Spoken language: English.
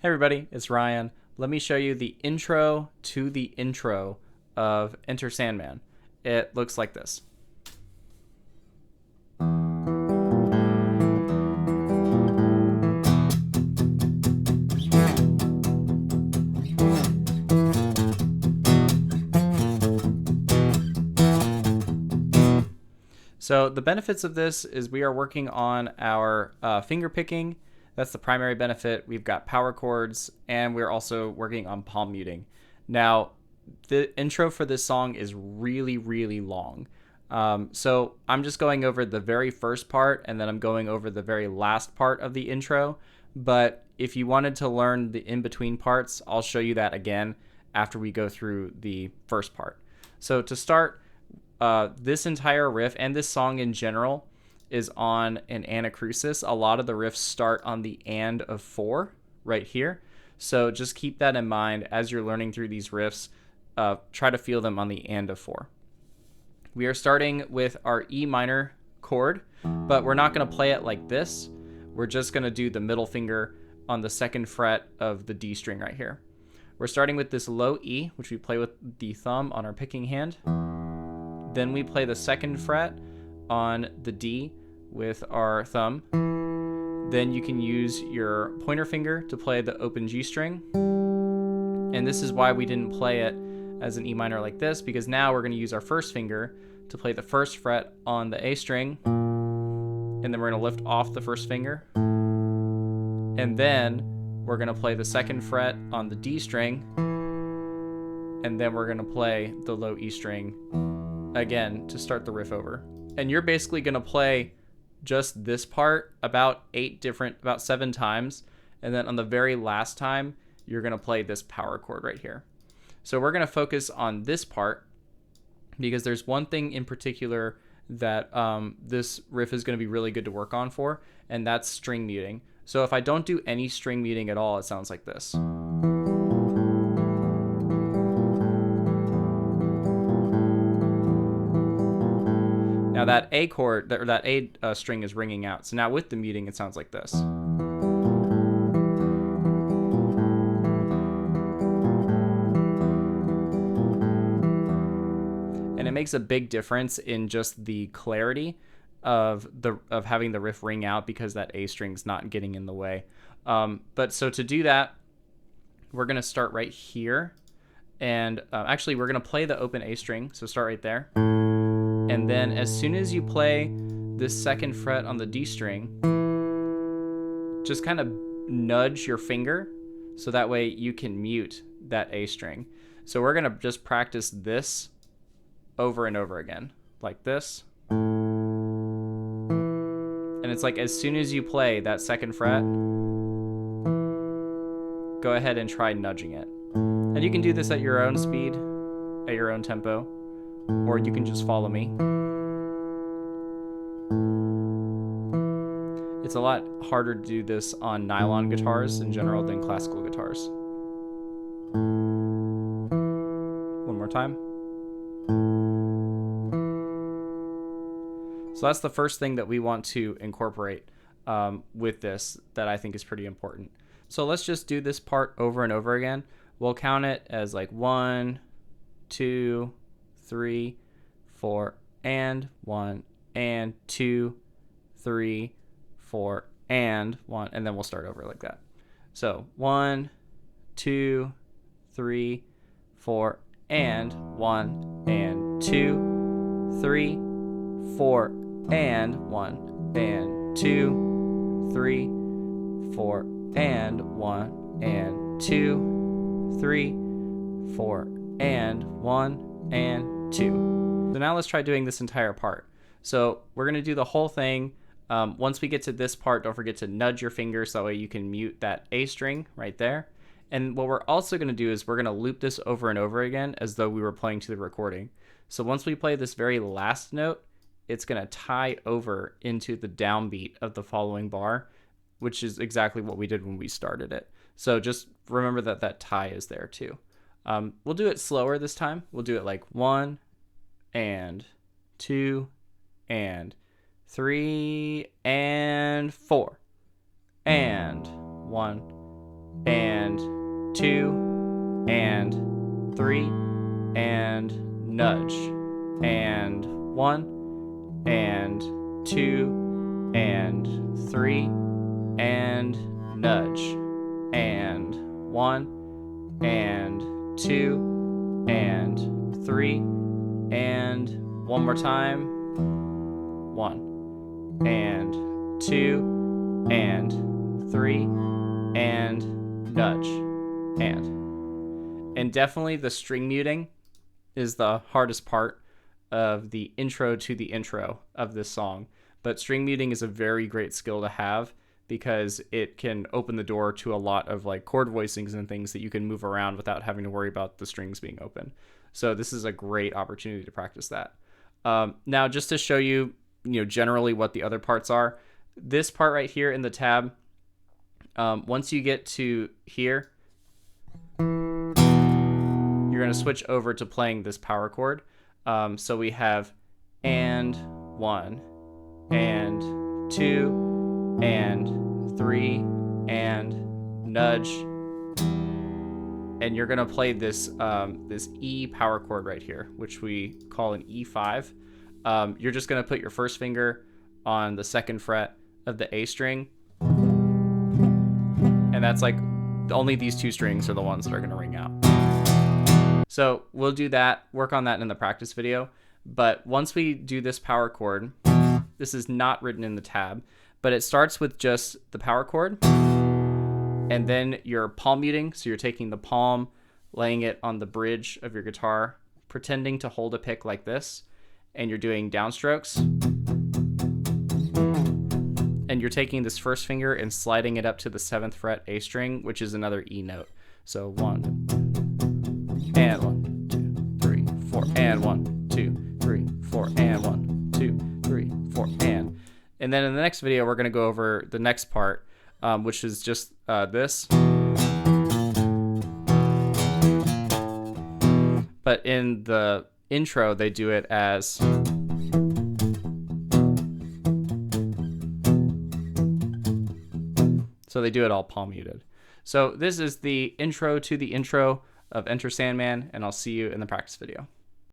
Hey everybody, it's Ryan. Let me show you the intro to the intro of Enter Sandman. It looks like this. So the benefits of this is we are working on our finger picking. That's the primary benefit. We've got power chords, and we're also working on palm muting. Now, the intro for this song is really, really long. So I'm just going over the very first part, and then I'm going over the very last part of the intro. But if you wanted to learn the in-between parts, I'll show you that again after we go through the first part. So to start, this entire riff and this song in general is on an anacrusis. A lot of the riffs start on the and of 4 right here. So just keep that in mind as you're learning through these riffs. Try to feel them on the and of 4. We are starting with our E minor chord, but we're not going to play it like this. We're just going to do the middle finger on the 2nd fret of the D string right here. We're starting with this low E, which we play with the thumb on our picking hand. Then we play the 2nd fret on the D with our thumb. Then you can use your pointer finger to play the open G string. And this is why we didn't play it as an E minor like this, because now we're going to use our first finger to play the 1st fret on the A string. And then we're going to lift off the 1st finger. And then we're going to play the 2nd fret on the D string. And then we're going to play the low E string again to start the riff over. And you're basically going to play just this part about 7 times. And then on the very last time, you're going to play this power chord right here. So we're going to focus on this part because there's one thing in particular that this riff is going to be really good to work on for, and that's string muting. So if I don't do any string muting at all, it sounds like this. Now that A chord, or that A string is ringing out. So now with the muting, it sounds like this. And it makes a big difference in just the clarity of having the riff ring out because that A string's not getting in the way. But so to do that, we're going to start right here. And actually, we're going to play the open A string. So start right there. And then as soon as you play this 2nd fret on the D string, just kind of nudge your finger so that way you can mute that A string. So we're going to just practice this over and over again, like this. And it's like as soon as you play that 2nd fret, go ahead and try nudging it. And you can do this at your own speed, at your own tempo, or you can just follow me. It's a lot harder to do this on nylon guitars in general than classical guitars. One more time. So that's the first thing that we want to incorporate with this that I think is pretty important. So let's just do this part over and over again. We'll count it as like 1, 2, 3, 4, and 1, and 2, 3, 4, and 1, and then we'll start over like that. So 1, 2, 3, 4, and 1, and 2, 3, 4, and 1, and 2, 3, 4, and 1, and 2, 3, 4, and 1, and 2. So now let's try doing this entire part. So we're going to do the whole thing. Once we get to this part, don't forget to nudge your finger so that way you can mute that A string right there. And what we're also going to do is we're going to loop this over and over again as though we were playing to the recording. So once we play this very last note, it's going to tie over into the downbeat of the following bar, which is exactly what we did when we started it. So just remember that that tie is there too. We'll do it slower this time. We'll do it like 1, and 2, and 3, and 4, and 1, and 2, and 3, and nudge, and 1, and 2, and 3, and nudge, and 1, and 2, and 3, and one more time, 1, and 2, and 3, and nudge, and definitely the string muting is the hardest part of the intro to the intro of this song. But string muting is a very great skill to have because it can open the door to a lot of like chord voicings and things that you can move around without having to worry about the strings being open. So this is a great opportunity to practice that. Now, just to show you, generally what the other parts are, this part right here in the tab, once you get to here, you're going to switch over to playing this power chord. So we have and 1, and 2, and 3, and nudge. And you're going to play this this E power chord right here, which we call an E5. You're just going to put your first finger on the 2nd fret of the A string. And that's like, only these 2 strings are the ones that are going to ring out. So we'll do that, work on that in the practice video. But once we do this power chord, this is not written in the tab, but it starts with just the power chord and then your palm muting. So you're taking the palm, laying it on the bridge of your guitar, pretending to hold a pick like this, and you're doing downstrokes. And you're taking this first finger and sliding it up to the 7th fret A string, which is another E note. So 1, and 1, 2, 3, 4, and 1, 2, 3, 4, and 1, 2, 3, 4, and. And then in the next video, we're going to go over the next part, which is just this. But in the intro, they do it as. So they do it all palm muted. So this is the intro to the intro of Enter Sandman, and I'll see you in the practice video.